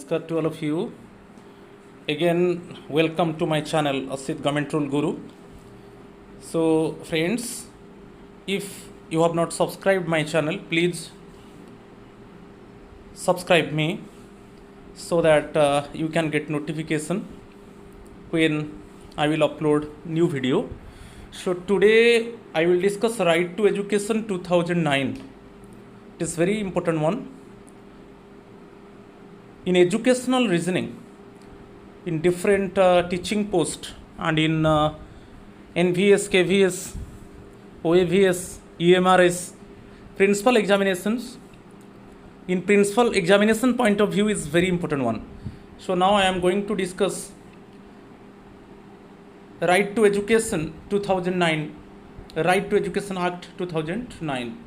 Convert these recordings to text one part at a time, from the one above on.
Namaskar to all of you. Again, welcome to my channel Asit Government Rule Guru. So, friends, if you have not subscribed my channel, please subscribe me so that you can get notification when I will upload new video. So today I will discuss Right to Education 2009. It is very important one. In educational reasoning, in different teaching post and in NVS, KVS, OAVS, EMRS, principal examinations, in principal examination point of view is very important one. So now I am going to discuss Right to Education 2009, Right to Education Act 2009.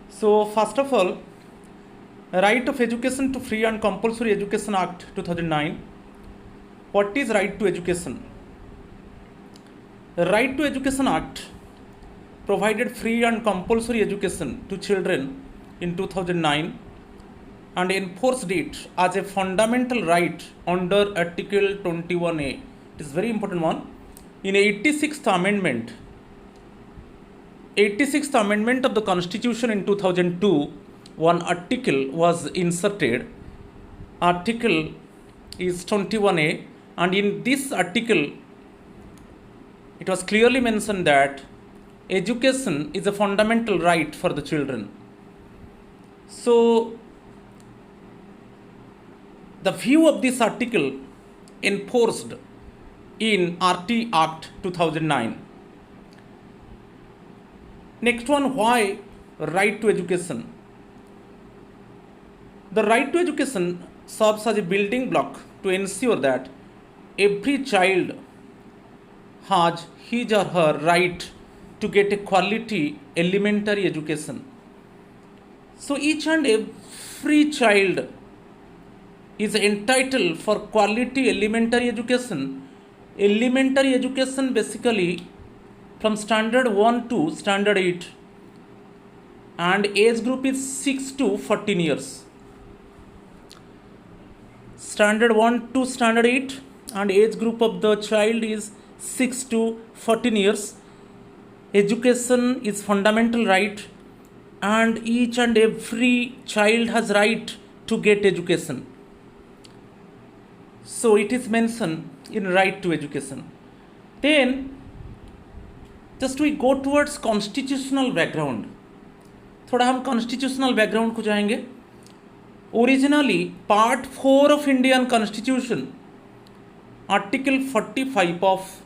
So first of all, Right of Education to Free and Compulsory Education Act 2009. What is right to education? The Right to Education Act provided free and compulsory education to children in 2009 and enforced it as a fundamental right under Article 21A. It is very important one. In 86th Amendment of the Constitution in 2002, one article was inserted. Article is 21A, and in this article it was clearly mentioned that education is a fundamental right for the children. So the view of this article enforced in RT Act 2009. Next one, why right to education? The right to education serves as a building block to ensure that every child has his or her right to get a quality elementary education. So each and every child is entitled for quality elementary education. Elementary education basically from standard 1 to standard 8, and age group is 6 to 14 years. Standard 1 to standard 8, and age group of the child is 6 to 14 years. Education is fundamental right, and each and every child has right to get education. So it is mentioned in right to education. Then just we go towards constitutional background. थोड़ा हम constitutional background को जाएंगे. Originally, Part 4 of Indian Constitution, Article 45 of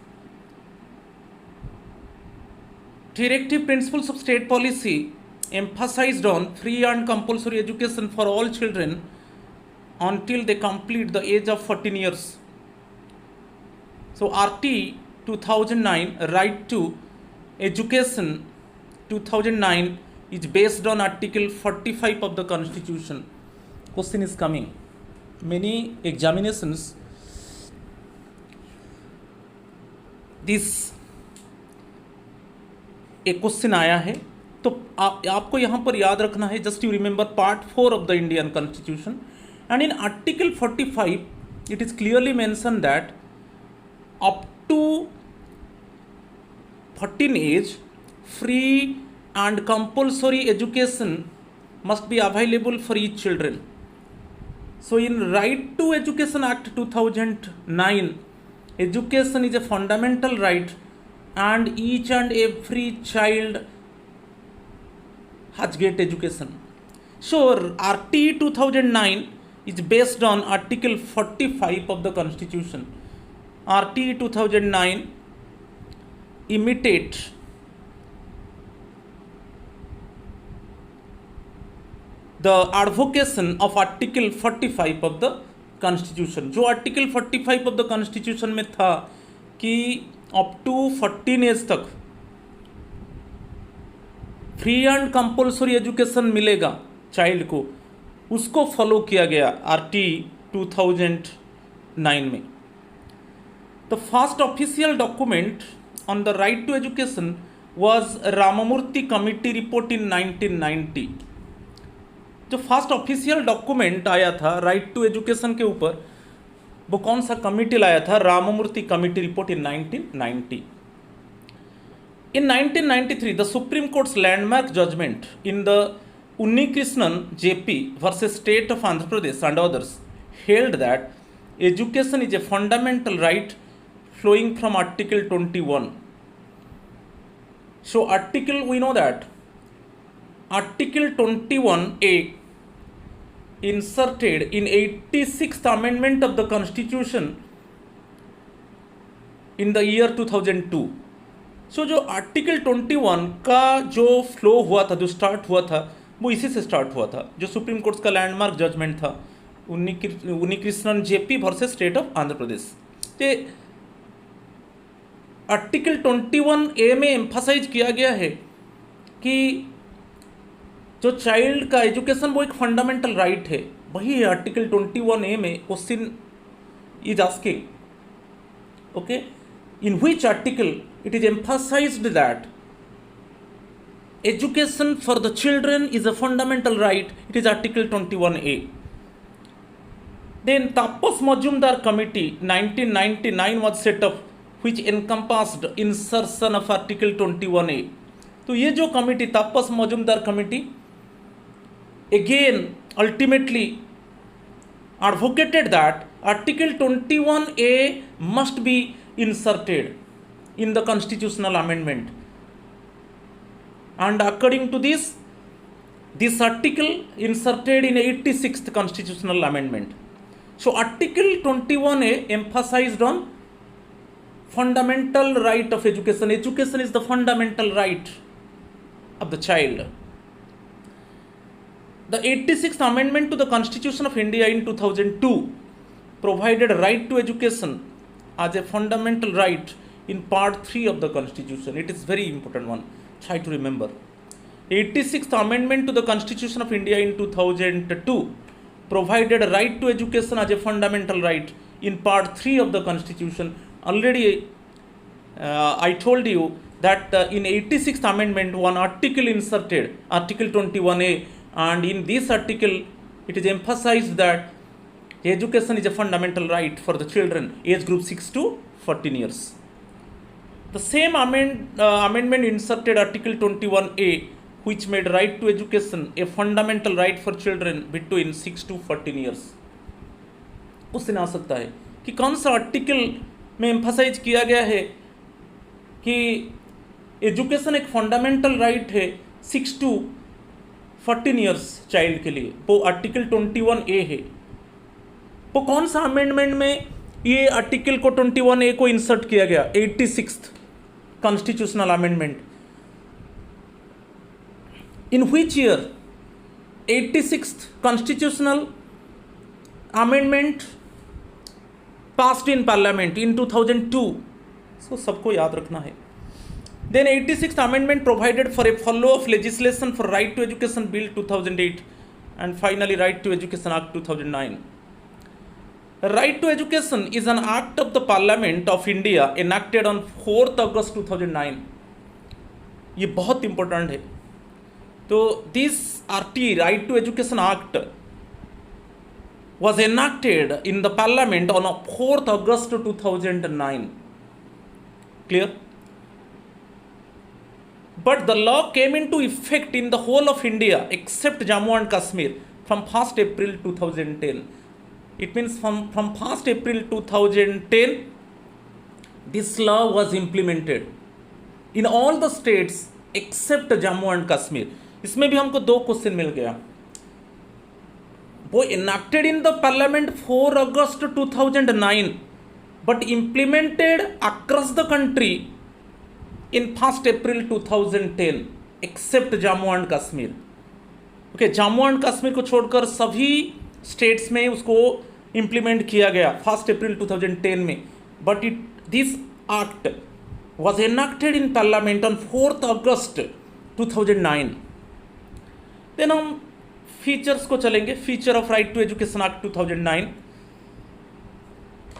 Directive Principles of State Policy emphasized on free and compulsory education for all children until they complete the age of 14 years. So RT 2009, Right to Education 2009, is based on Article 45 of the Constitution. Question is coming. Many examinations, this एक question आया है, तो आपको यहाँ पर याद रखना है. Just you remember Part 4 of the Indian Constitution, and in Article 45 it is clearly mentioned that up to 14 age, free and compulsory education must be available for each children. So in Right to Education Act 2009, education is a fundamental right, and each and every child has get education. So RT 2009 is based on Article 45 of the Constitution. RT 2009 imitate the advocation of Article 45 of the Constitution. जो Article 45 of the Constitution में था कि up to 14 age तक free and compulsory education मिलेगा child को, उसको follow किया गया RT 2009 में. The first official document on the right to education was Ramamurthy Committee report in 1990. जो फर्स्ट ऑफिशियल डॉक्यूमेंट आया था राइट टू एजुकेशन के ऊपर, वो कौन सा कमिटी लाया था? Ramamurthy committee report in 1990. In 1993, the Supreme Court's landmark judgment in the Unnikrishnan JP versus State of Andhra Pradesh and others held that education is a fundamental right flowing from Article 21. So, we know that Article 21A inserted in 86th Amendment of the Constitution in the year 2002. सो जो article 21 का जो flow हुआ था, जो start हुआ था, वो इसी से स्टार्ट हुआ था, जो सुप्रीम कोर्ट का लैंडमार्क जजमेंट था Unnikrishnan JP versus state of Andhra Pradesh. ये आर्टिकल 21A में एम्फासाइज किया गया है कि जो चाइल्ड का एजुकेशन वो एक फंडामेंटल राइट है. वही आर्टिकल 21A में question is asking, okay, in which article it is emphasized that education for the children is a fundamental right. It is Article 21A. Then Tapas Majumdar Committee 1999 was set up, which encompassed insertion of Article 21A. तो ये जो committee Tapas Majumdar committee again ultimately advocated that Article 21A must be inserted in the constitutional amendment, and according to this article inserted in 86th constitutional amendment. So Article 21A emphasized on fundamental right of education. Education is the fundamental right of the child. The 86th amendment to the Constitution of India in 2002 provided right to education as a fundamental right in part 3 of the Constitution. It is very important one. Try to remember. 86th Amendment to the Constitution of India in 2002 provided a right to education as a fundamental right in part 3 of the Constitution. Already I told you that in 86th Amendment one article inserted, Article 21A, and in this article it is emphasized that education is a fundamental right for the children age group 6 to 14 years. The same amendment inserted Article 21A, which made right to education a fundamental right for children between 6 to 14 years. Question आ सकता है कि कौन सा article में emphasise किया गया है कि एजुकेशन एक फंडामेंटल राइट है 6 to 14 ईयर्स चाइल्ड के लिए. वो आर्टिकल 21A है. वो कौन सा अमेंडमेंट में ये आर्टिकल को 21A को इंसर्ट किया गया? 86th constitutional amendment. In which year 86th constitutional amendment passed in parliament in 2002. सो सबको याद रखना है. Then 86th amendment provided for a follow-up legislation for Right to Education Bill 2008 and finally Right to Education Act 2009. Right to Education is an act of the Parliament of India enacted on 4th August 2009. ये बहुत important है. तो this RT Right to Education Act was enacted in the Parliament on 4th August 2009. Clear? But the law came into effect in the whole of India except Jammu and Kashmir from 1st April 2010. It means from 1st April 2010, this law was implemented in all the states except Jammu and Kashmir. इसमें भी हमको 2 question मिल गया. वो enacted in the Parliament 4 August 2009 but implemented across the country in 1st April 2010 except Jammu and Kashmir. Okay, Jammu and Kashmir को छोड़कर सभी states में उसको इम्प्लीमेंट किया गया 1st April 2010 में. But this act was enacted in parliament on 4th August 2009. Then हम features को चलेंगे. Feature of right to education act 2009.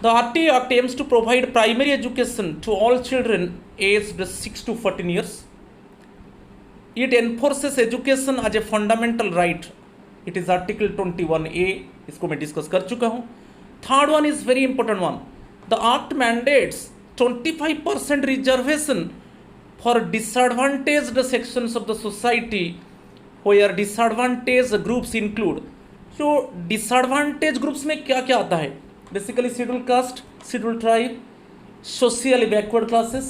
The RT Act aims to provide primary education to all children aged 6 to 14 years. It enforces education as a fundamental right it is article 21A, इसको मैं discuss कर चुका हूँ। Third one is very important one, the act mandates 25% reservation for disadvantaged sections of the society where disadvantage groups include. तो disadvantage groups में क्या क्या आता है? Basically schedule caste, schedule tribe, socially backward classes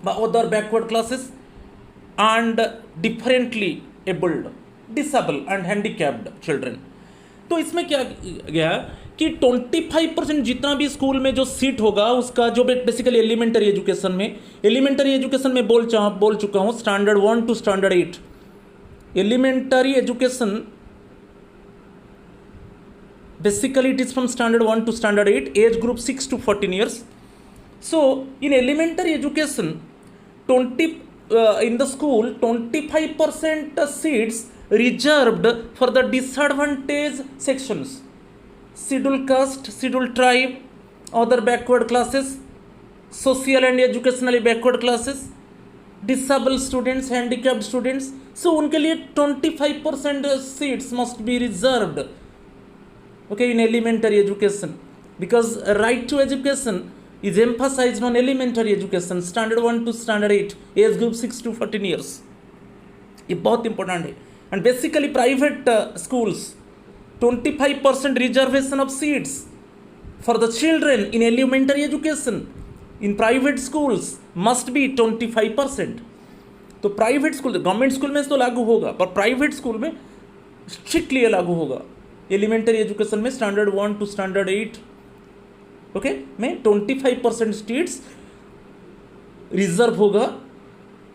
other backward classes and differently abled, disable and handicapped children. तो इसमें क्या गया कि 25% जितना भी स्कूल में जो सीट होगा उसका जो बेसिकली एलिमेंटरी एजुकेशन में बोल चुका हूँ standard 1 to standard 8 elementary education. Basically, it is from standard 1 to standard 8, age group 6 to 14 years. So, in elementary education, in the school, 25% seats reserved for the disadvantaged sections, scheduled caste, scheduled tribe, other backward classes, social and educationally backward classes, disabled students, handicapped students. So, उनके लिए 25% seats must be reserved. Okay, in elementary education, because right to education is emphasized on elementary education, standard 1 to standard 8, age group 6 to 14 years. ये बहुत important है। And basically private schools 25% reservation of seats for the children in elementary education in private schools must be 25%। तो private school, government school में तो लागू होगा, पर private school में स्ट्रिक्टली लागू होगा। एलिमेंटरी एजुकेशन में स्टैंडर्ड 1 to स्टैंडर्ड 8 ओके में 25% सीट्स रिजर्व होगा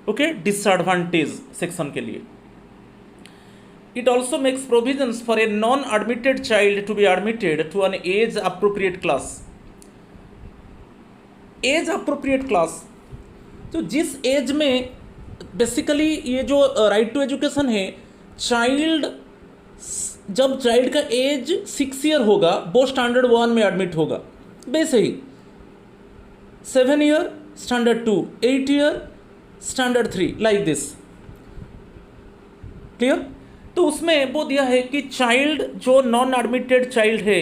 ओके डिसएडवांटेज सेक्शन के लिए। It also makes provisions for a non admitted child to be admitted to an age appropriate class. Age appropriate class, तो जिस as में basically ये जो right to education है, जब चाइल्ड का एज 6 ईयर होगा वो स्टैंडर्ड 1 में एडमिट होगा। वैसे ही 7 year standard 2, 8 year standard 3, like this. Clear? तो उसमें वो दिया है कि चाइल्ड जो नॉन एडमिटेड चाइल्ड है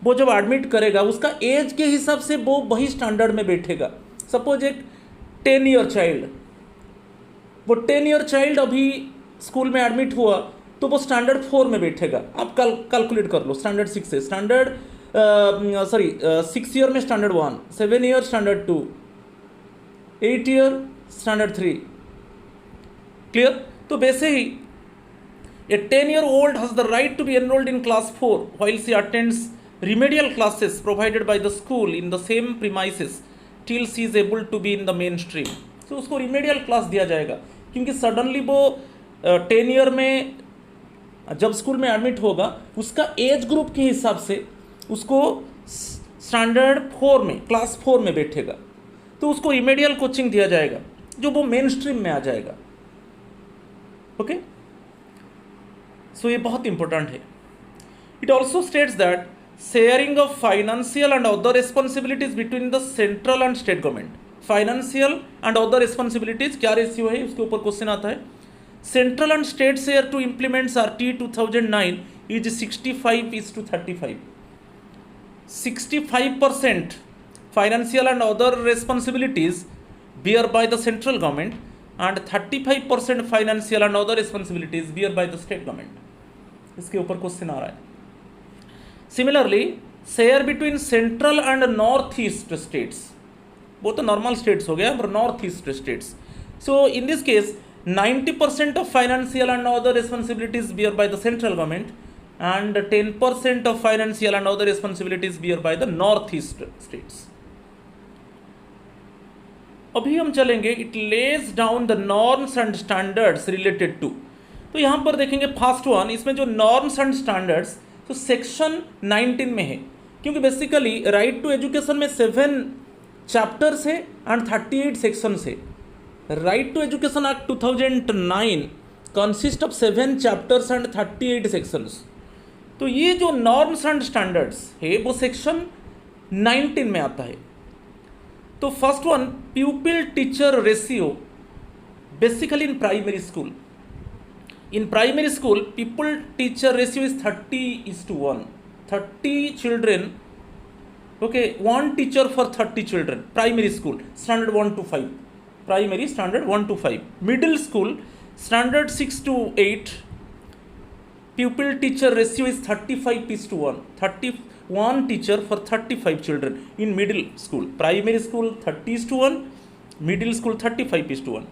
वो जब एडमिट करेगा उसका एज के हिसाब से वो वही स्टैंडर्ड में बैठेगा। सपोज एक 10 ईयर चाइल्ड, वो 10 ईयर चाइल्ड अभी स्कूल में एडमिट हुआ तो वो स्टैंडर्ड 4 में बैठेगा। आप कैलकुलेट कर लो, स्टैंडर्ड 6 से स्टैंडर्ड 6 ईयर में standard 1, 7 year standard 2, 8 year standard 3। Clear? तो वैसे ही ए 10 year old has the right to be enrolled in class 4 while she attends remedial classes provided by the school in the same premises till she is able to be in the mainstream। तो उसको remedial class दिया जाएगा क्योंकि suddenly वो 10 year में जब school में admit होगा उसका एज ग्रुप के हिसाब से उसको स्टैंडर्ड 4 में, क्लास 4 में बैठेगा, तो उसको रिमेडियल कोचिंग दिया जाएगा जो वो मेन स्ट्रीम में आ जाएगा। ओके, सो ये बहुत इंपॉर्टेंट है। It also states that sharing of financial and other responsibilities between the central and state government. Financial and other responsibilities क्या रेशियो है, उसके ऊपर क्वेश्चन आता है। Central and state share to implement RT 2009 is 65:35। 65% financial and other responsibilities bear by the central government and 35% financial and other responsibilities bear by the state government। इसके ऊपर question आ रहा है। Similarly share between central and north east states, वो तो normal states हो गया, पर north east states. So in this case 90% of financial and other responsibilities bear by the central government and 10% of financial and other responsibilities bear by the northeast states। अभी हम चलेंगे it lays down the norms and standards related to. तो यहाँ पर देखेंगे first one, इसमें जो norms and standards तो सेक्शन 19 में है, क्योंकि बेसिकली राइट टू एजुकेशन में 7 चैप्टर्स है एंड 38 सेक्शंस है। Right to education act 2009 consist of 7 chapters and 38 sections. तो ये जो नॉर्म्स एंड स्टैंडर्ड्स है वो सेक्शन 19 में आता है। तो first one, प्यूपिल teacher ratio basically in primary school. In primary school, pupil teacher ratio is 30:1. 30 children, okay, one teacher for 30 children. Primary school, standard 1 to 5. Primary standard 1 to 5. Middle school, standard 6 to 8. Pupil teacher ratio is 35:1. 31 teacher for 35 children in middle school. Primary school 30:1. Middle school 35:1.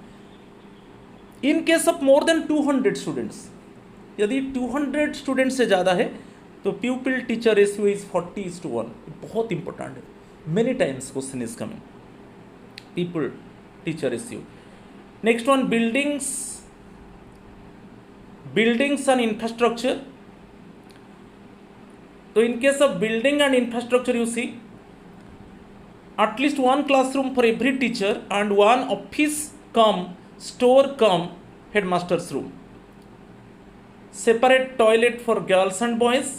In case of more than 200 students, यदि 200 students से ज़्यादा है तो प्यूपिल teacher ratio is 40:1. बहुत important है, many times question is coming. People teacher ratio. Next one, buildings and infrastructure. तो in case of building and infrastructure you see at least one classroom for every teacher and one office cum store cum headmaster's room, separate toilet for girls and boys,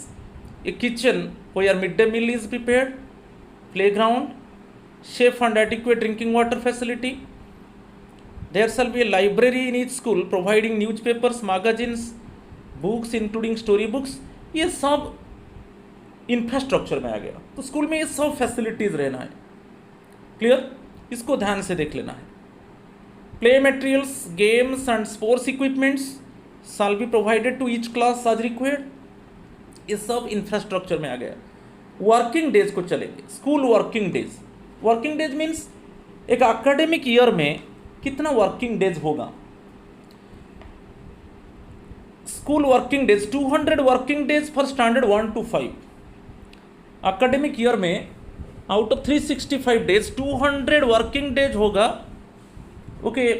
a kitchen where midday meal is prepared, playground, safe and adequate drinking water facility. There shall be a library in each school providing newspapers, magazines, books including story books. ये सब infrastructure में आ गया. तो school में ये सब facilities रहना है. क्लियर? इसको ध्यान से देख लेना है. Play materials, games and sports equipments shall be provided to each class as required. ये सब इंफ्रास्ट्रक्चर में आ गया. वर्किंग डेज को चलेंगे. School working days. Working days means एक एकेडमिक ईयर में कितना वर्किंग डेज होगा. School working days 200 working days for standard 1 to 5. Academic year में out of 365 days 200 working days होगा, ओके,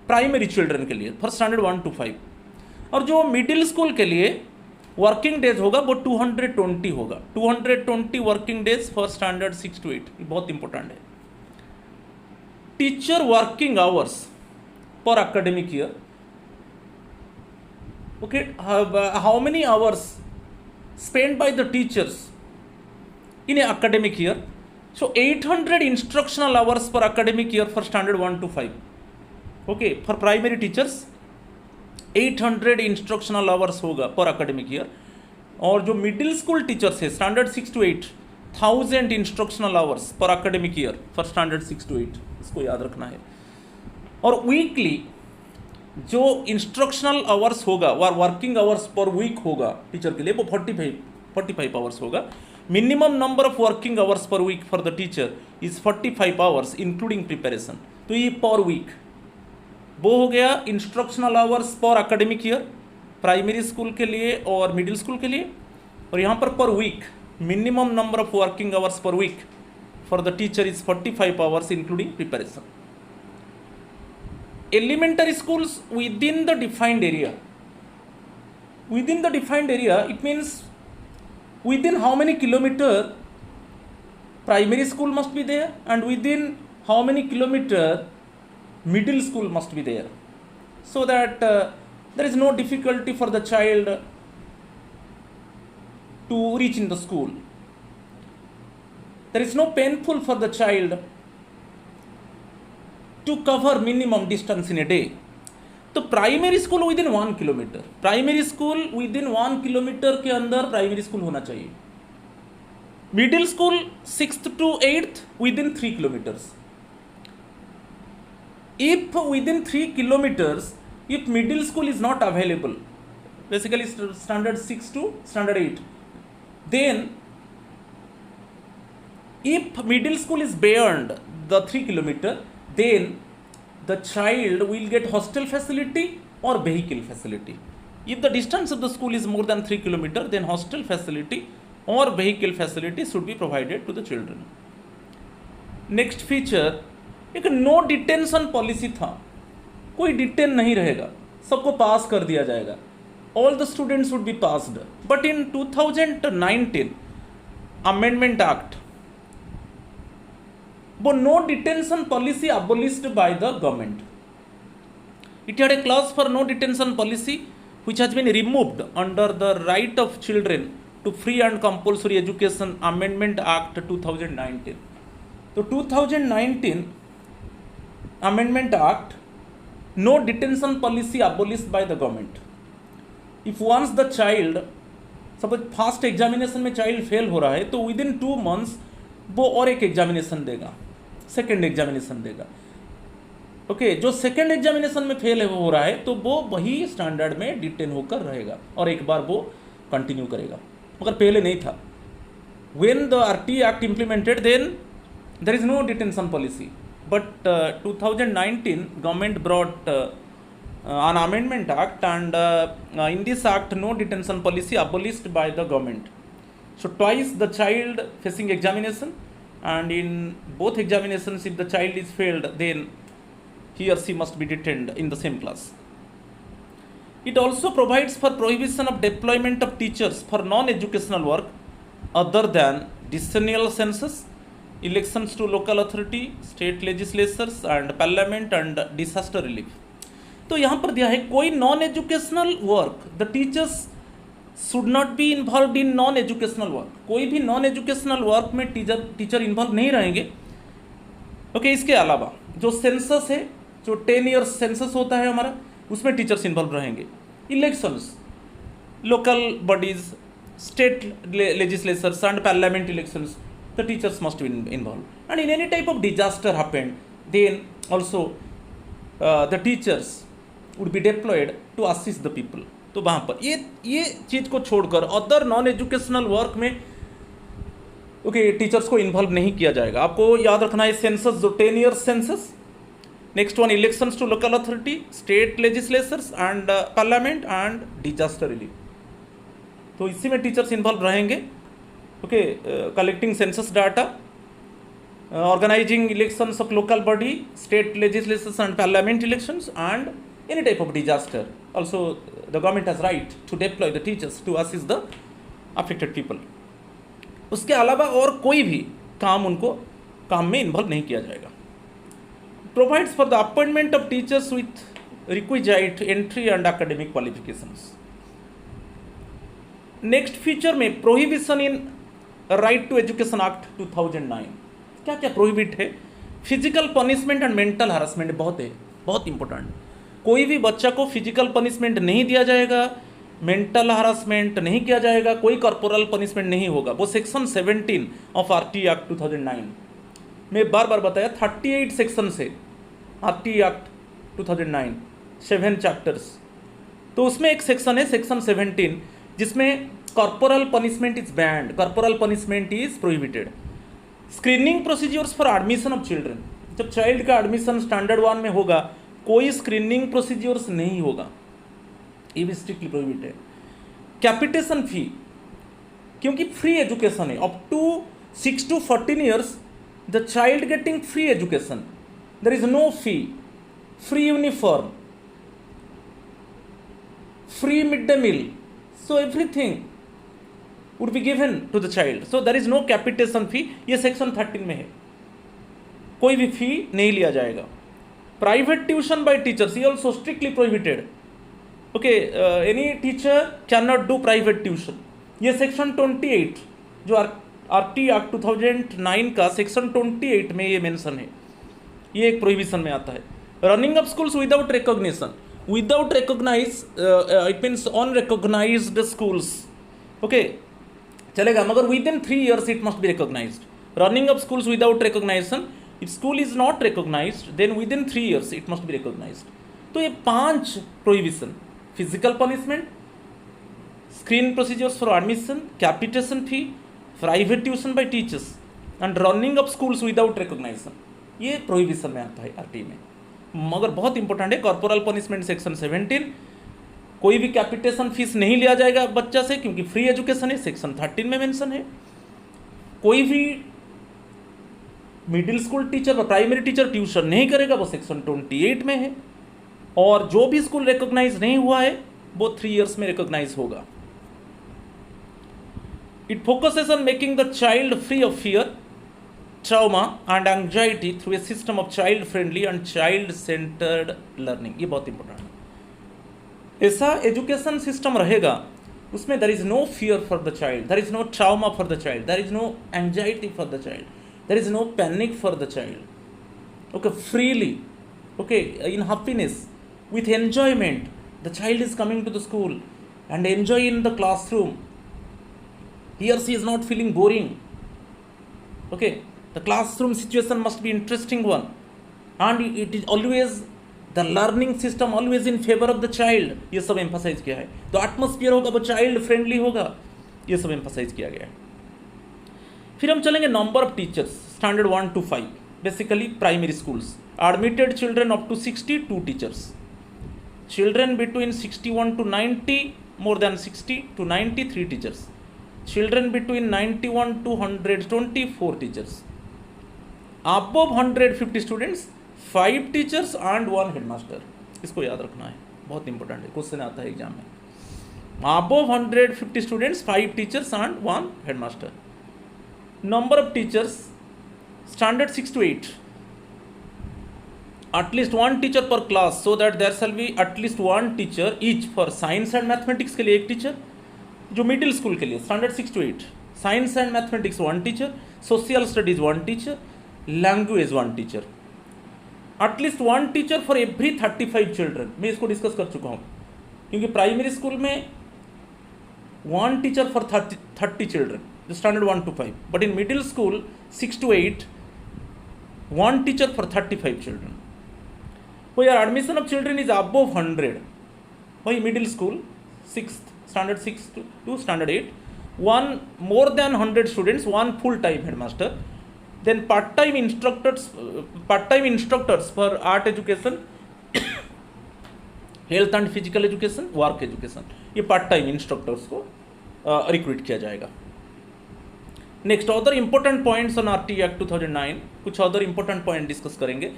प्राइमरी चिल्ड्रन के लिए फॉर स्टैंडर्ड 1 to 5. और जो मिडिल स्कूल के लिए वर्किंग डेज होगा वो 220 होगा. 220 working days for standard 6 to 8. ये बहुत इंपॉर्टेंट है. Teacher working hours per academic year, okay, how many hours spent by the teachers in an academic year. So 800 instructional hours per academic year for standard 1 to 5. Okay, for primary teachers 800 instructional hours होगा पर academic year. और जो middle school teachers है standard 6 to 8, 1000 instructional hours per academic year for standard 6 to 8. इसको याद रखना है. और वीकली जो इंस्ट्रक्शनल आवर्स होगा और वर्किंग आवर्स पर वीक होगा टीचर के लिए वो 45 आवर्स होगा. Minimum number of working hours per week for the teacher is 45 hours including preparation. तो ये पर वीक वो हो गया instructional hours per academic year primary school के लिए और मिडिल स्कूल के लिए. और यहाँ पर week minimum number of working hours per week for the teacher is 45 hours including preparation. Elementary schools within the defined area. Within the defined area it means within how many kilometer primary school must be there and within how many kilometer middle school must be there, so that there is no difficulty for the child to reach in the school. There is no painful for the child to cover minimum distance in a day. तो primary school within 1 kilometre, primary school within 1 kilometre के अंदर primary school होना चाहिए. Middle school 6th to 8th within 3 kilometres. If within 3 kilometres, if middle school is not available, basically standard 6 to standard 8, then if middle school is beyond the 3 kilometer, then the child will get hostel facility or vehicle facility. If the distance of the school is more than 3 kilometer, then hostel facility or vehicle facility should be provided to the children. Next feature, एक no detention policy था. कोई detain नहीं रहेगा, सबको पास कर दिया जाएगा. All the students would be passed. But in 2019 Amendment Act, वो no detention policy abolished by the government. It had a clause for no detention policy which has been removed under the Right of Children to Free and Compulsory Education Amendment Act 2019. तो 2019 Amendment Act, no detention policy abolished by the government. If once the child, suppose first examination में child fail हो रहा है तो with in 2 months वो और एक examination देगा, सेकेंड एग्जामिनेशन देगा। ओके, जो सेकेंड एग्जामिनेशन में फेल हो रहा है तो वो वही स्टैंडर्ड में डिटेन होकर रहेगा और एक बार वो कंटिन्यू करेगा, मगर पहले नहीं था। When the RT Act implemented, then there is no detention policy. But 2019 government brought an amendment act, and in this act no detention policy abolished by the government. So twice the child facing examination, and in both examinations if the child is failed, then he or she must be detained in the same class. It also provides for prohibition of deployment of teachers for non-educational work other than decennial census, elections to local authority, state legislatures and parliament and disaster relief. तो यहाँ पर दिया है कोई non educational work, the teachers should not be involve in non educational work. कोई भी non educational work में teacher involve नहीं रहेंगे। ओके, इसके अलावा जो सेंसस है, जो 10 years सेंसस होता है हमारा, उसमें टीचर्स इन्वॉल्व रहेंगे। Elections, local bodies, state legislatures and parliament elections, the teachers must be involved. And in any type of disaster happened, then also the teachers would be deployed to assist the people. तो वहाँ पर ये चीज़ को छोड़कर other non educational work में teachers को involve नहीं किया जाएगा। आपको याद रखना है सेंसस, जो 10 years census, next one elections to local authority, state legislatures and parliament and disaster relief. तो इसी में टीचर्स इन्वॉल्व रहेंगे। Okay, collecting census data, organising elections of local body, state legislatures and parliament elections and any type of disaster. Also the government has right to deploy the teachers to assist the affected people. उसके अलावा और कोई भी काम में involve नहीं किया जाएगा। Provides for the appointment of teachers with requisite entry and academic qualifications. Next feature में prohibition in right to education act 2009। क्या क्या प्रोहिबिट है? Physical punishment and mental harassment बहुत इंपॉर्टेंट। कोई भी बच्चा को फिजिकल पनिशमेंट नहीं दिया जाएगा, मेंटल हरासमेंट नहीं किया जाएगा, कोई कॉर्पोरल पनिशमेंट नहीं होगा। वो सेक्शन 17 ऑफ RT एक्ट 2009 में बार बताया, 38 सेक्शन से RT एक्ट 2009, 7 चैप्टर्स। तो उसमें एक सेक्शन है सेक्शन 17 जिसमें corporal punishment is band, corporal punishment is prohibited. Screening procedures for admission of children, जब चाइल्ड का एडमिशन स्टैंडर्ड 1 में होगा कोई स्क्रीनिंग प्रोसीजर्स नहीं होगा, ये भी स्ट्रिक्टली प्रोहिबिटेड। कैपिटेशन फी, क्योंकि फ्री एजुकेशन है, up to 6 to 14 years the child getting free education, there is no fee, free uniform, free mid day meal, so everything would be given to the child, so there is no capitation fee। ये section 13 में है, कोई भी फी नहीं लिया जाएगा। Private tuition bye teachers, ये also strictly prohibited. Okay, any teacher can not do private tuition. ये सेक्शन 28 जो RT एक्ट 2009 का सेक्शन 28 में ये मेंशन है, ये एक प्रोहिबिशन में आता है। Running of schools without recognition, without recognize it means unrecognized schools, okay चलेगा, मगर within 3 years it must be recognized। running of schools without recognition, if school is not recognized then within 3 years it must be recognized। तो ये 5 prohibition, physical punishment, screen procedures for admission, capitation fee, private tuition by teachers and running of schools without recognition, ये prohibition में आता है RT में। मगर बहुत important है कॉर्पोरल पनिशमेंट सेक्शन 17, कोई भी कैपिटेशन फीस नहीं लिया जाएगा बच्चा से क्योंकि फ्री एजुकेशन है, सेक्शन 13 में मेंशन है। कोई भी मिडिल स्कूल टीचर व प्राइमरी टीचर ट्यूशन नहीं करेगा, वो सेक्शन 28 में है। और जो भी स्कूल रिकॉग्नाइज नहीं हुआ है वो 3 years में रिकॉग्नाइज होगा। It focuses on making the child free of fear, trauma and anxiety through a system of child friendly and child centered learning। ये बहुत इंपॉर्टेंट है। ऐसा एजुकेशन सिस्टम रहेगा उसमें there is no fear for the child, there is no trauma for the child, there is no anxiety for the child, there is no panic for the child. Okay, freely, okay, in happiness, with enjoyment, the child is coming to the school, and enjoy in the classroom. He or she is not feeling boring. Okay, the classroom situation must be interesting one, and it is always the learning system always in favor of the child. ये सब emphasise किया है. तो atmosphere होगा वो child friendly होगा, ये सब एम्फसाइज किया गया है. फिर हम चलेंगे number of teachers, standard 1 to 5, basically primary schools. Admitted children up to 62 teachers. Children between 61 to 90, more than 60 to 93 teachers. Children between 91 to 124 teachers. Above 150 students, 5 teachers and 1 headmaster. इसको याद रखना है, बहुत इंपॉर्टेंट है, क्वेश्चन आता है exam में. Above 150 students, 5 teachers and 1 headmaster. Number of teachers, standard 6 to 8. At least 1 teacher per class, so that there shall be at least 1 teacher each for science and mathematics के लिए 1 teacher. जो middle school के लिए standard 6 to 8, science and mathematics 1 teacher, social studies 1 teacher, language 1 teacher. At least 1 teacher for every 35 children. मैं इसको discuss कर चुका हूँ, क्योंकि प्राइमरी स्कूल में 1 teacher for 30 children, standard 1 to 5, but in middle school 6 to 8, 1 teacher for 35 children. Where admission of children is above 100, why middle school 6th standard 6 to standard 8, 1 more than 100 students, 1 full-time headmaster, then part-time instructors for art education, health and physical education, work education. ये part-time instructors को recruit किया जाएगा. Next other important points on RT Act 2009, कुछ other important point discuss करेंगे.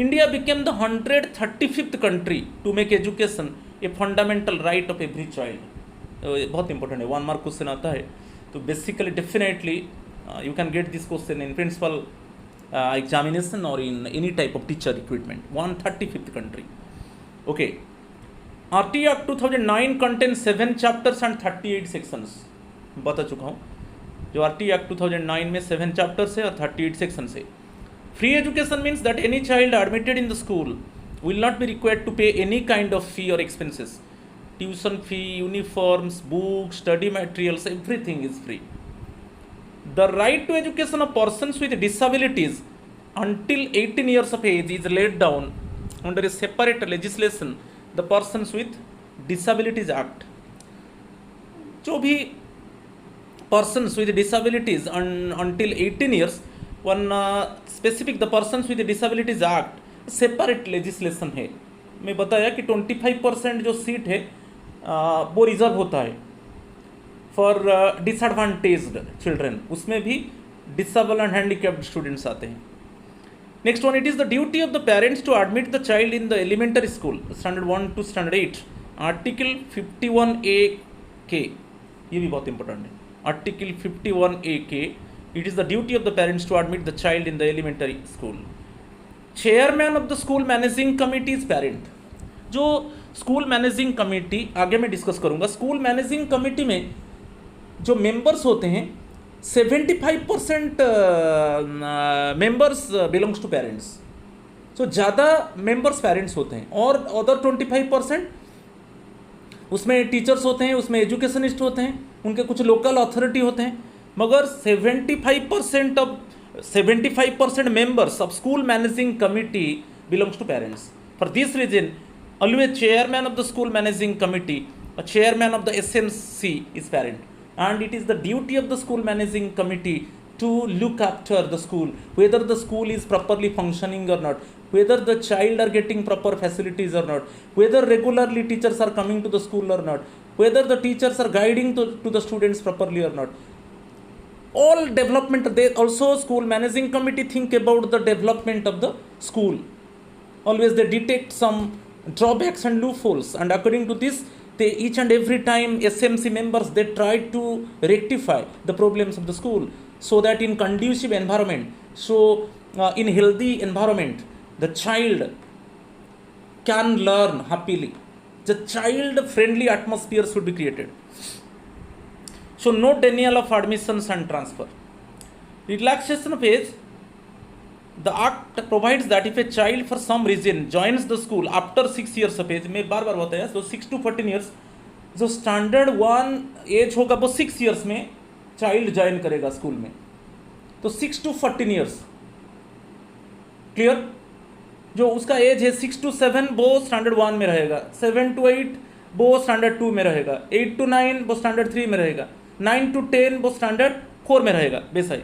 India became the 135th country to make education a fundamental right of every child. बहुत important है, 1 mark question आता है. तो basically definitely you can get this question in principal examination और in any type of teacher recruitment. 135th country. Okay, RT Act 2009 contains 7 chapters and 38 sections. बता चुका हूँ, जो RT Act 2009 में 7 chapters है और 38 sections है. Free education means that any child admitted in the school will not be required to pay any kind of fee or expenses. Tuition fee, uniforms, books, study materials, everything is free. The right to education of persons with disabilities until 18 years of age is laid down under a separate legislation, the Persons with Disabilities Act. जो भी persons with disabilities until 18 years, one specific the Persons with Disabilities Act separate legislation है. मैं बताया कि 25% जो seat है वो reserve होता है फॉर डिसएडवांटेज्ड चिल्ड्रन, उसमें भी डिसेबल एंड हैंडीकैप्ड स्टूडेंट्स आते हैं. Next one, it is the duty of the parents to admit the child in the elementary school standard 1 to standard 8. Article 51A(k), ये भी बहुत इंपॉर्टेंट है. Article 51A(k), it is the duty of the parents to admit the child in the elementary school. Chairman of the school managing committee is parent. जो school managing committee आगे मैं discuss करूंगा. School managing committee में जो members होते हैं 75% members belongs to parents. सो ज़्यादा members parents होते हैं और अदर 25% उसमें टीचर्स होते हैं, उसमें एजुकेशनिस्ट होते हैं, उनके कुछ लोकल अथॉरिटी होते हैं. मगर 75% members of school managing committee belongs to parents. For this reason, always chairman of the school managing committee, a chairman of the SMC is parent, and it is the duty of the school managing committee to look after the school, whether the school is properly functioning or not, whether the child are getting proper facilities or not, whether regularly teachers are coming to the school or not, whether the teachers are guiding to the students properly or not. All development, they also school managing committee think about the development of the school. Always they detect some drawbacks and loopholes, and according to this they each and every time SMC members they try to rectify the problems of the school, so that in conducive environment, so in healthy environment the child can learn happily. The child friendly atmosphere should be created. So no denial of admissions and transfer. Relaxation of age. The act provides that if a child for some reason joins the school after 6 years of age, मैं बार बार बताया, so 6 to 14 years, जो standard 1 as होगा वो 6 years में child join करेगा school में, तो 6 to 14 years, clear. जो उसका एज है 6 to 7 वो स्टैंडर्ड 1 में रहेगा, 7 to 8 वो स्टैंडर्ड 2 में रहेगा, 8 to 9 वो स्टैंडर्ड 3 में रहेगा, 9 to 10 वो स्टैंडर्ड 4 में रहेगा। बेसाई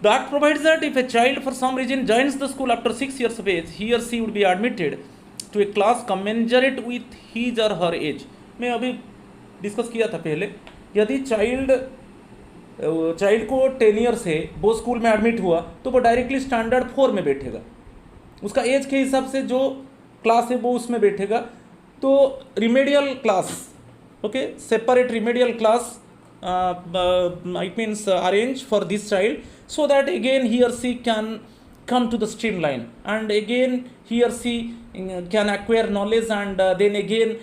the act provides that if a child for some reason joins the school after 6 years of age, he or she would be admitted to a class commensurate with his or her age। मैं अभी discuss किया था पहले, यदि child को 10 years है, वो school में एडमिट हुआ तो वो डायरेक्टली स्टैंडर्ड 4 में बैठेगा, उसका एज के हिसाब से जो क्लास है वो उसमें बैठेगा। तो remedial class, okay, separate remedial class it means arrange for this child, so that again he or she can come to the streamline, and again he or she can acquire knowledge, and then again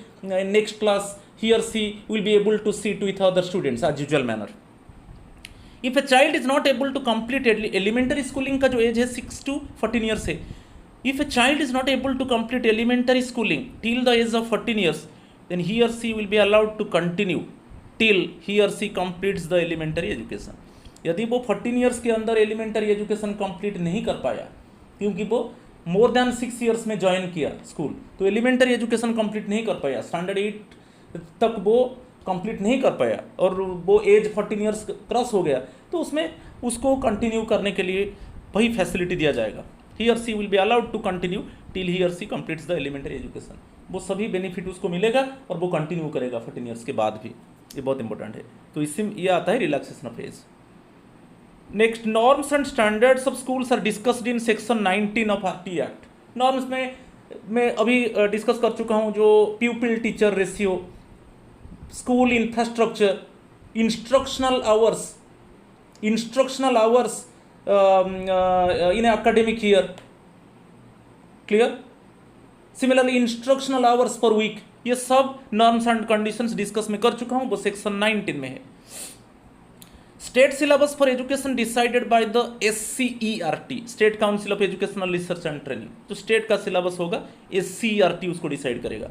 next class he or she will be able to sit with other students as usual manner। if a child is not able to complete elementary schooling का जो as है 6 to 14 years है, if a child is not able to complete elementary schooling till the age of 14 years, then he or she will be allowed to continue till he or she completes the elementary education। यदि वो 14 years के अंदर elementary education complete नहीं कर पाया, क्योंकि वो more than 6 years में ज्वाइन किया स्कूल, तो एलिमेंटरी एजुकेशन कंप्लीट नहीं कर पाया, स्टैंडर्ड 8 तक वो कंप्लीट नहीं कर पाया और वो एज 14 ईयर्स क्रॉस हो गया, तो उसमें उसको कंटिन्यू करने के लिए वही फैसिलिटी दिया जाएगा। He or she will be allowed to continue till he or she completes the elementary education. वो सभी बेनिफिट उसको मिलेगा और वो कंटिन्यू करेगा 14 ईयर्स के बाद भी। ये बहुत इंपॉर्टेंट है। तो इससे ये आता है relaxation of age. Next, norms and standards of schools are discussed in section 19 of RT act. Norms में मैं अभी डिस्कस कर चुका हूँ, जो pupil teacher ratio, school infrastructure, instructional hours in academic year, clear. Similarly instructional hours per week, ये सब norms and conditions discuss में कर चुका हूं, वो सेक्शन 19 में है। State syllabus for education decided by the SCERT, state council of educational research and training. जो स्टेट का सिलेबस होगा SCERT उसको डिसाइड करेगा।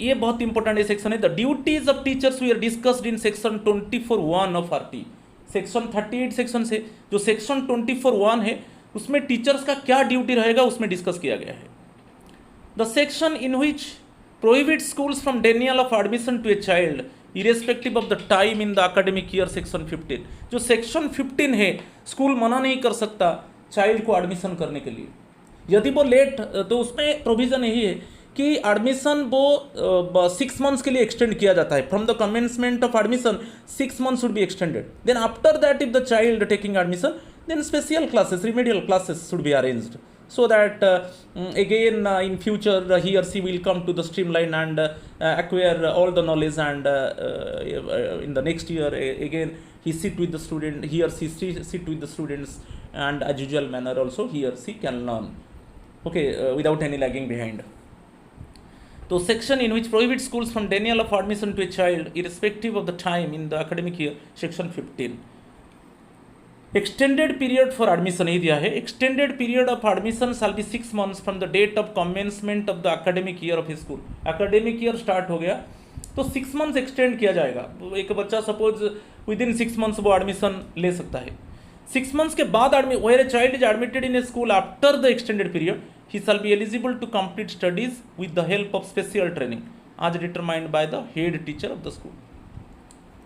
ये बहुत इंपॉर्टेंट ये सेक्शन है। The duties of teachers we are discussed in section 24(1) of RT. Section 38 section से जो सेक्शन 24(1) है उसमें टीचर्स का क्या ड्यूटी रहेगा उसमें डिस्कस किया गया है। The section in which prohibits schools from denial of admission to a child irrespective of the time in the academic year, section 15। जो सेक्शन 15 है, स्कूल मना नहीं कर सकता चाइल्ड को एडमिशन करने के लिए। यदि वो लेट, तो उसमें प्रोविजन यही है कि एडमिशन वो 6 मंथ्स के लिए एक्सटेंड किया जाता है। From the commencement of admission 6 months should be extended. Then after that if the child taking admission, then special classes, remedial classes should be arranged, so that again in future he or she will come to the streamline and acquire all the knowledge, and in the next year again he sit with the student, he or she sit with the students, and as usual manner also he or she can learn, okay, without any lagging behind। So section in which prohibits schools from denial of admission to a child irrespective of the time in the academic year, section 15। Extended period for admission ही दिया है। Extended period of admission shall be 6 months from the date of commencement of the academic year of school. Academic year start हो गया तो 6 months extend किया जाएगा। एक बच्चा सपोज विदिन 6 months वो एडमिशन ले सकता है। 6 months के बाद where a child is admitted in a school after the extended period, he shall be eligible to complete studies with the help of special training as determined by the head teacher of the school.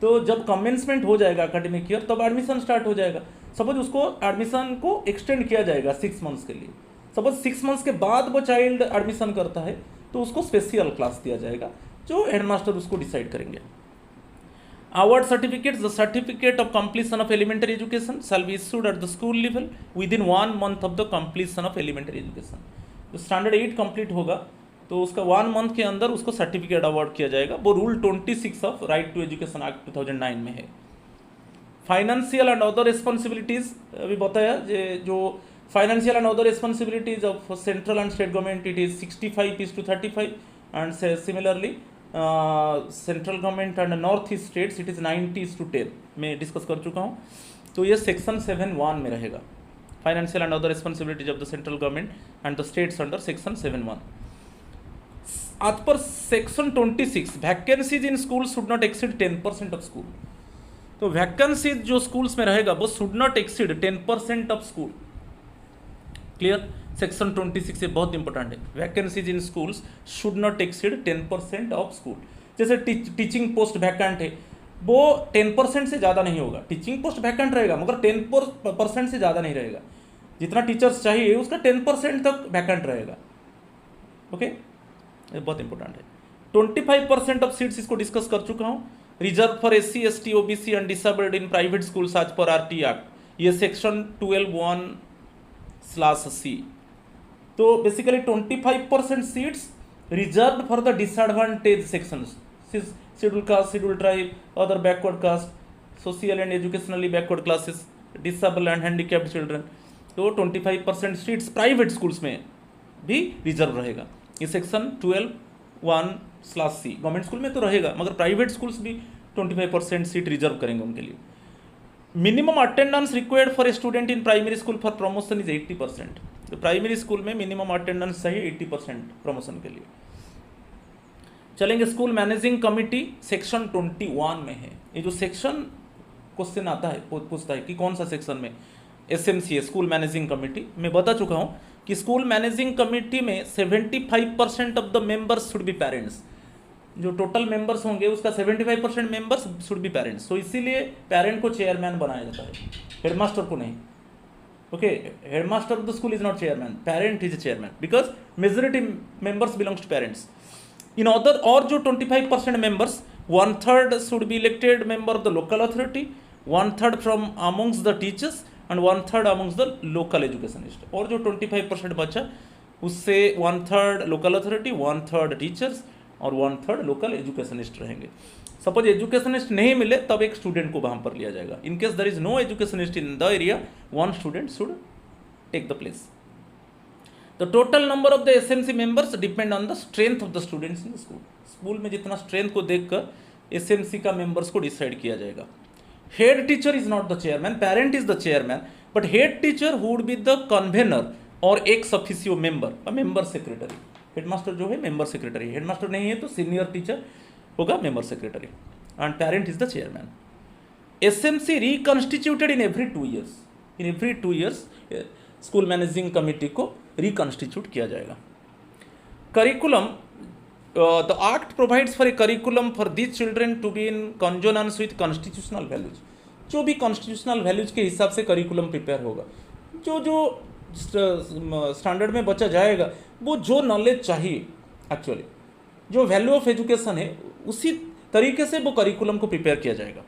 तो जब commencement हो जाएगा academic year, तब admission start हो जाएगा। Suppose उसको admission को extend किया जाएगा 6 months के लिए। सपोज 6 months के बाद वो चाइल्ड एडमिशन करता है तो उसको स्पेशल क्लास दिया जाएगा, जो हेडमास्टर उसको डिसाइड करेंगे। Award certificates, the certificate of completion of elementary education shall be issued at the school level within 1 month of the completion of elementary education. तो स्टैंडर्ड 8 कंप्लीट होगा तो उसका 1 month के अंदर उसको सर्टिफिकेट अवार्ड किया जाएगा। वो rule 26 of right to education act 2009 में है। फाइनेंशियल एंड अदर रिस्पॉन्सिबिलिटीज अभी बताया, जो financial and other responsibilities of central and state government, it is 65:35, and similarly central government and north east states it is 90:10। मैं discuss कर चुका हूँ। तो ये सेक्शन 7(1) में रहेगा। Financial and other responsibilities of the central government and the states under section 7(1). as per section 26 vacancies in school should not exceed 10% of school. तो vacancies जो स्कूल्स में रहेगा वो should not exceed 10% of school. Clear? Section 26 से बहुत important है, vacancies in schools should not exceed 10% of school. जैसे teaching post vacant है, वो 10% से ज़्यादा नहीं होगा। टीचिंग पोस्ट वैकेंट रहेगा मगर 10% से ज़्यादा नहीं रहेगा। जितना टीचर्स चाहिए उसका 10% तक वैकेंट रहेगा। ओके, ये बहुत इंपॉर्टेंट है। 25% ऑफ सीट्स इसको डिस्कस कर चुका हूँ। Reserve for SC ST OBC and disabled in private schools as per RT act, ये सेक्शन 12(1)(c। तो basically 25% seats reserve for the disadvantage sections, schedule caste, schedule tribe, other backward caste, social and educationally backward classes, disable and handicapped children. तो 25% seats private schools में भी reserve रहेगा। ये section 12(1)(c government school में तो रहेगा मगर private schools भी 25% सीट रिजर्व करेंगे उनके लिए। Minimum attendance required for a student in primary school for promotion is 80%। तो प्राइमरी स्कूल में मिनिमम अटेंडेंस चाहिए 80% प्रमोशन के लिए। चलेंगे स्कूल मैनेजिंग कमिटी, सेक्शन 21 में है। ये जो सेक्शन क्वेश्चन आता है, पूछता है कि कौन सा सेक्शन में, SMCA स्कूल मैनेजिंग कमिटी। मैं बता चुका हूँ कि स्कूल मैनेजिंग कमिटी में 75% of the members should be parents. जो टोटल मेंबर्स होंगे उसका 75% मेंबर्स शुड बी पेरेंट्स। तो इसीलिए पेरेंट को चेयरमैन बनाया जाता है, हेडमास्टर को नहीं। Okay, headmaster of the school is not chairman, parent is chairman because majority members belongs to parents. In other और जो 25% members, 1/3 should be elected member of the local authority, 1/3 from amongst the teachers and 1/3 amongst the local educationist. और जो 25% बचा उससे 1/3 local authority, 1/3 teachers और 1/3 local educationist रहेंगे। Suppose educationist नहीं मिले तब एक स्टूडेंट को वहाँ पर लिया जाएगा। In case there is no educationist in the area, 1 student should take the place. The total number of the SMC members depend on the strength of the students in the school. School में जितना strength को देखकर SMC का members को decide किया जाएगा। Head teacher is not the chairman, parent is the chairman, but head teacher would be the convener और ex officio member, member secretary. Headmaster जो है मेंबर सेक्रेटरी, हेडमास्टर नहीं है तो सीनियर टीचर होगा member secretary, and parent is the chairman. SMC reconstituted in every 2 years. In every 2 years school managing committee को reconstitute किया जाएगा। Curriculum, the act provides for a curriculum for this children to be in consonance with constitutional values. जो भी constitutional values के हिसाब से curriculum prepare होगा, जो स्टैंडर्ड में बच्चा जाएगा, वो जो नॉलेज चाहिए एक्चुअली, जो वैल्यू ऑफ एजुकेशन है, उसी तरीके से वो करिकुलम को प्रिपेयर किया जाएगा।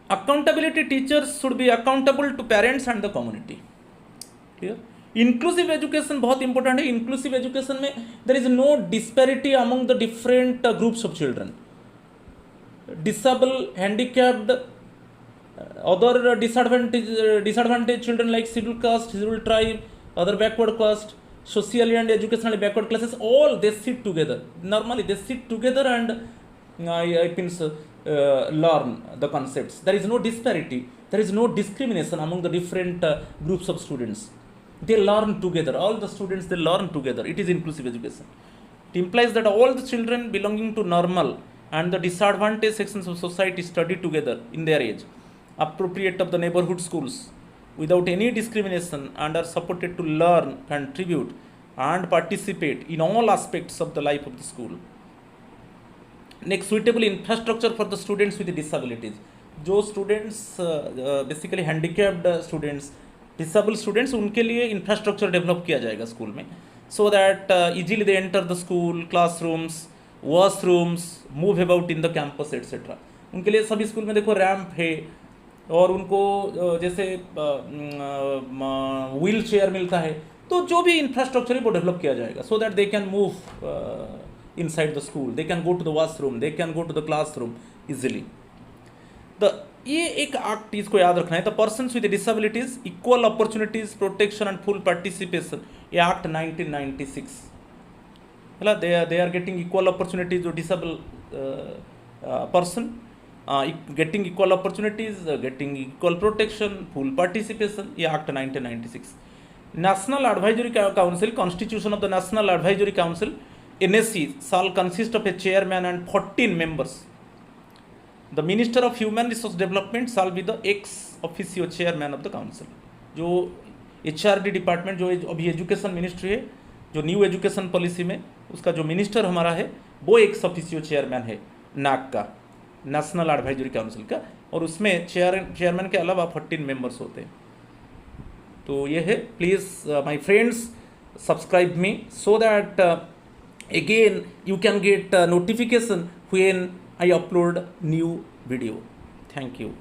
Accountability, teachers should be accountable to parents and the community. Clear? Inclusive education बहुत इंपॉर्टेंट है। इंक्लूसिव एजुकेशन में there is no disparity among the different groups of children, disable, handicapped, other disadvantaged children like scheduled caste, scheduled tribe, other backward caste, socially and educationally backward classes, all they sit together. Normally they sit together and learn the concepts. There is no disparity, there is no discrimination among the different groups of students. They learn together, all the students, they learn together. It is inclusive education. It implies that all the children belonging to normal and the disadvantaged sections of society study together in their age, appropriate of the neighborhood schools, without any discrimination, and are supported to learn, contribute and participate in all aspects of the life of the school. Next, suitable infrastructure for the students with disabilities. जो students basically handicapped students, disabled students, उनके लिए infrastructure develop किया जाएगा school में, so that easily they enter the school, classrooms, washrooms, move about in the campus etc. उनके लिए सभी school में देखो रैम्प है, और उनको जैसे व्हील चेयर मिलता है। तो जो भी इंफ्रास्ट्रक्चर है वो डेवलप किया जाएगा, so that they can move inside the school, they can go to the washroom, they can go to the classroom easily. ये एक एक्ट इसको याद रखना है। The persons with disabilities, equal opportunities, protection and full participation, ये act 1996 है। They are getting equal opportunities, जो disable person getting equal opportunities, getting equal protection, full participation, ये act 1996। National advisory council, constitution of the national advisory council NSE shall consist of a chairman and 14 members. The Minister of Human Resource Development shall be the ex officio chairman of the council. जो HRD department जो अभी education ministry है, जो new education policy में उसका जो minister हमारा है वो एक्स ऑफिसियो चेयरमैन है नाक का, नेशनल एडवाइजरी काउंसिल का, और उसमें चेयरमैन के अलावा 14 मेंबर्स होते हैं. तो ये है. Please my friends subscribe me so that again you can get notification when I upload new video. Thank you.